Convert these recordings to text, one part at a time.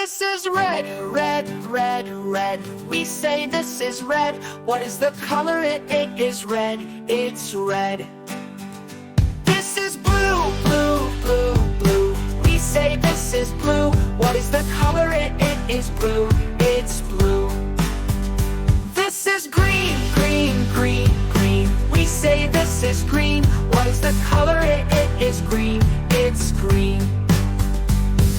This is red, red, red, red. We say this is red. What is the color? It is red. It's red. This is blue, blue, blue, blue. We say this is blue. What is the color? It is blue. It's blue. This is green, green, green, green. We say this is green. What is the color? It is green. It's green.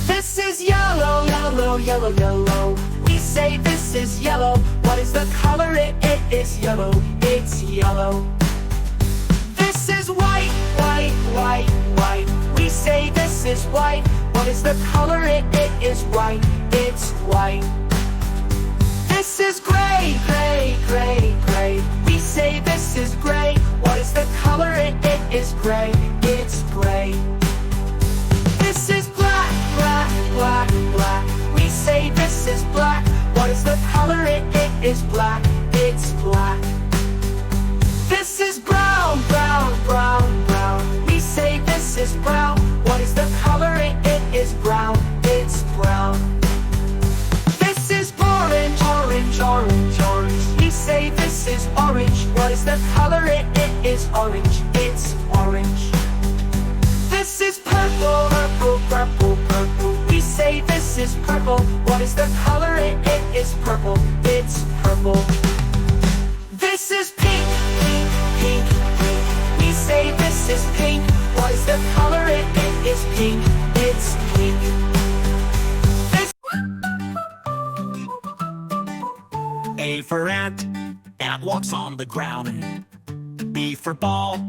This is yellow, yellow, yellow, yellow. We say this is yellow. What is the color? It is yellow. It's yellow. This is white, white, white, white. We say this is white. What is the color? It is white. It's white. This is gray, gray, gray, gray. We say this is gray. What is the color? It is gray. It's gray. This is black, black, black, black. We say this is black. What is the color? It is black. It's black. This is brown, brown, brown, brown. We say this is brown. What is the color? It is brown. It's brown. This is orange, orange, orange, orange. We say this is orange. What is the color? It is orange. It's orange. This is purple, purple, purple, purple. We say this is purple. What is the color? It is purple. It's purple. This is pink, pink, pink, pink. We say this is pink. What is the color? It is pink. It's pink. A for ant walks on the ground. B for ball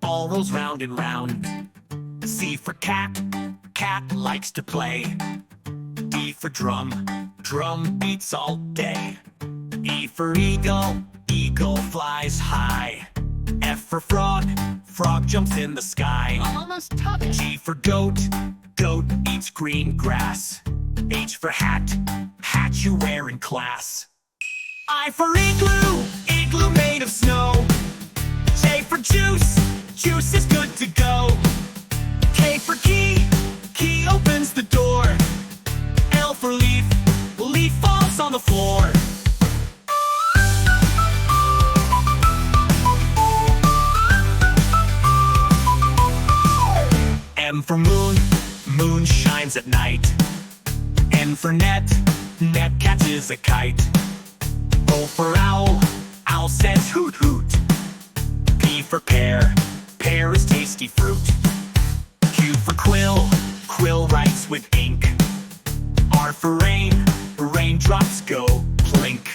rolls round and round. C for cat likes to play. D for drum beats all day. E for eagle flies high. F for frog jumps in the sky. Almost touched. G for goat eats green grass. H for hat you wear in class. I for igloo made of snow. J for juice is good to go. K for key opens the door. L for leaf falls on the floor. M for moon shines at night. N for net catches a kite. O for owl says hoot hoot. P for pear is tasty fruit. Q for quill writes with ink. R for raindrops go plink.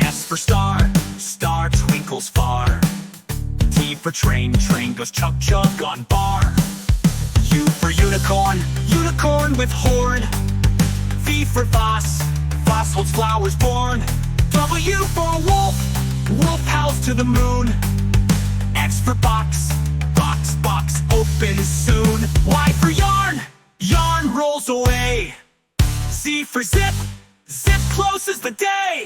S for star twinkles far. T for train goes chug chug on bar. U for unicorn with horn. V for vase holds flowers born. W for wolf howls to the moon. X for box opens soon. Y for yarn rolls away. Z for zip closes the day.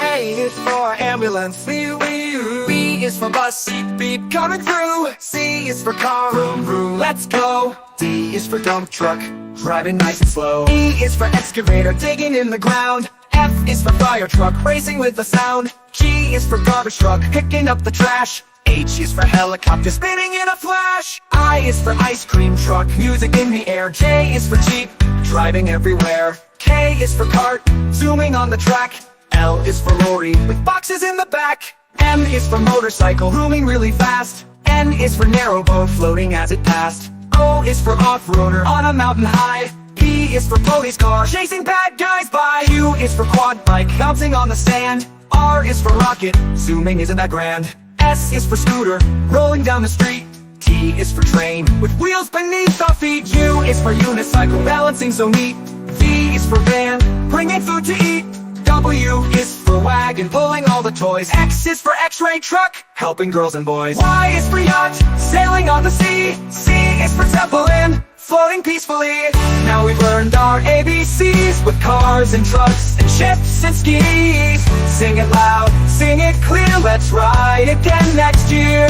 A is for ambulance. B is for bus. Beep coming through. C is for car. Vroom vroom, let's go. D is for dump truck, driving nice and slow. E is for excavator, digging in the ground. F is for fire truck, racing with the sound. G is for garbage truck, picking up the trash. H is for helicopter, spinning in a flash. I is for ice cream truck, music in the air. J is for jeep, driving everywhere. K is for cart, zooming on the track. L is for lorry, with boxes in the back. M is for motorcycle, zooming really fast. N is for narrowboat, floating as it passed. O is for off-roader, on a mountain high. P is for police car, chasing bad guys by. Q is for quad bike, bouncing on the sand. R is for rocket, zooming isn't that grand. S is for scooter, rolling down the street. T is for train, with wheels beneath our feet. U is for unicycle, balancing so neat. V is for van, bringing food to eat. W is for wagon, pulling all the toys. X is for x-ray truck, helping girls and boys. Y is for yacht, sailing on the sea. C is for zeppelin, floating peacefully. Now we've learned our ABCs, with cars and trucks and ships and skis. Sing it loud, sing it clear, let's ride again next year.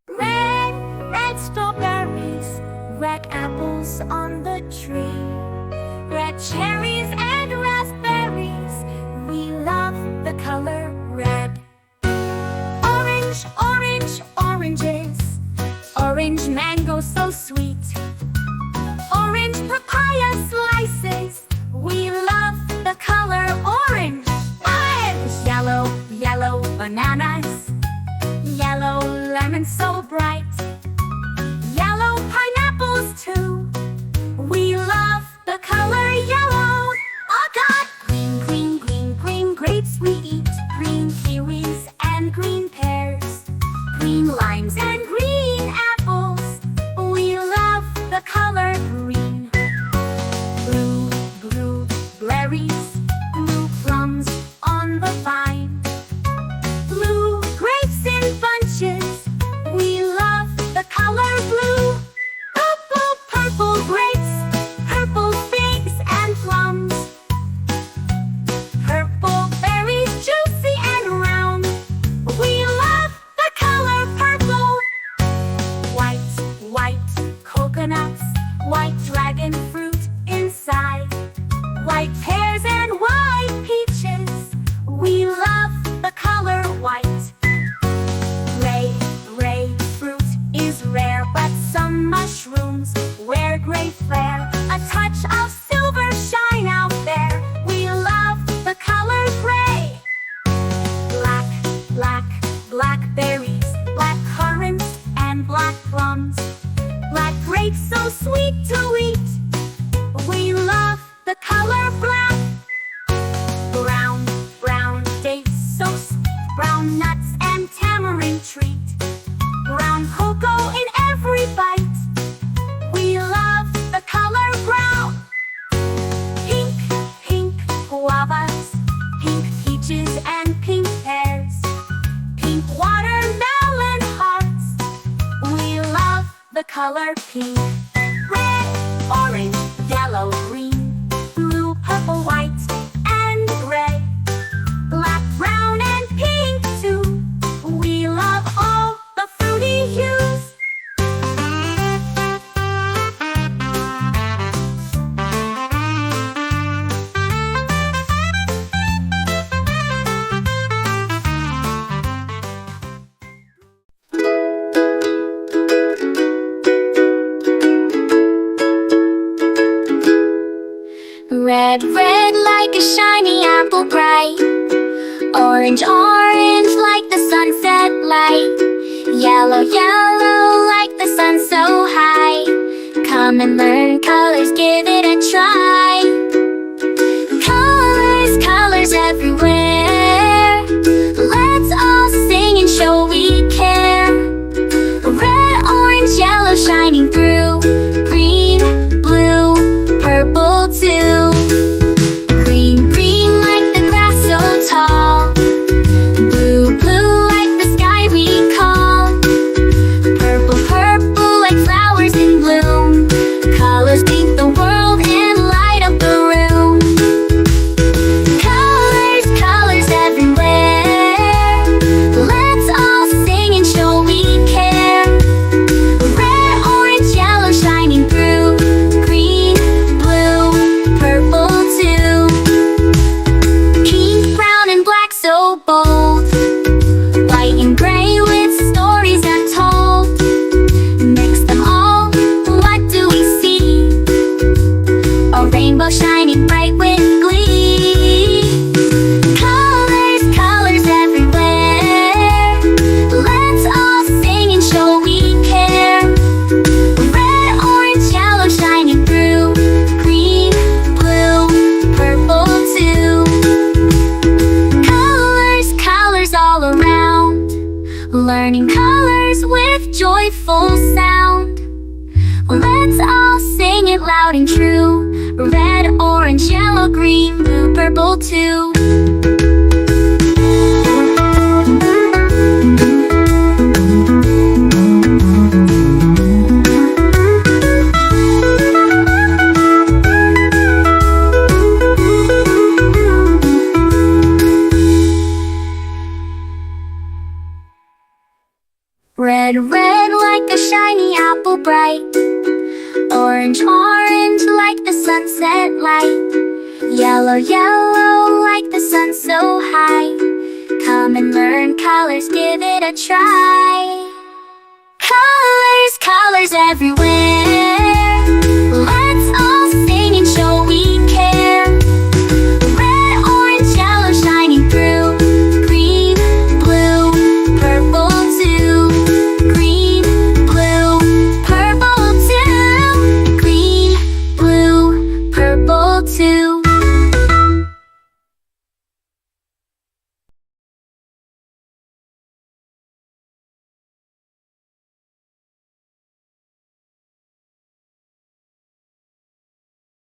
Red strawberries, apples on the tree, red cherries and raspberries. We love the color red. Orange, orange, oranges, orange mango so sweet, orange papaya slices. We love the color orange. Orange! Yellow, yellow bananas, yellow lemon so bright, yellow pineapples too. We love the color yellow. Oh God! Green, green, green, green grapes we eat, green kiwis and green pears, green limes and green apples. We love the color green. Blue, blue berries, blue plums on the vine, blue grapes in bunches. We love the color blue. Purple, purple grapes, purple figs and plums, purple berries juicy and round. We love the color purple. White, white coconuts, white dragon fruit inside, white pears and white peaches. We love the color white. Gray, gray fruit is rare, but some mushrooms wear gray flair. A touch of silver shine out there. We love the color gray. Black, black, blackberries, black currants and black plums, black grapes so sweet to eat. We love the color black. Brown, brown dates so sweet, brown nuts and tamarind treat, brown cocoa in every bite. We love the color brown. Pink, pink guavas, pink peaches and pink pears, pink watermelon hearts. We love the color pink. Red, orange, yellow, green, blue, purple, white, and gray, black, brown, and pink too. We love all the fruity hues. Red, red like a shiny apple bright, orange, orange like the sunset light, yellow, yellow like the sun so high. Come and learn colors, give it a try. Colors, colors everywhere. Let's all sing and show we care. Red, orange, yellow shining through, green, blue, purple too. Green, green like the grass so tall, blue, blue like the sky we call, purple, purple like flowers in bloom. Colors paint the world and light up the room. Colors, colors everywhere. Let's all sing and show we care. Red, orange, yellow shining through, green, blue, purple too. Pink, brown, and black so bold, white and gray with stories untold. Mix them all, what do we see? A rainbow shining bright with glee. Colors, colors everywhere. Let's all sing and show we care. Red, orange, yellow shining through, green, blue, purple too. Colors, colors all around, learning colors with joyful sound. Let's all sing it loud and true. Red, orange, yellow, green, blue, purple too. Red, red like a shiny apple bright, Orange, orange like the sunset light. Yellow, yellow like the sun so high. Come and learn colors, give it a try. Colors, colors everywhere.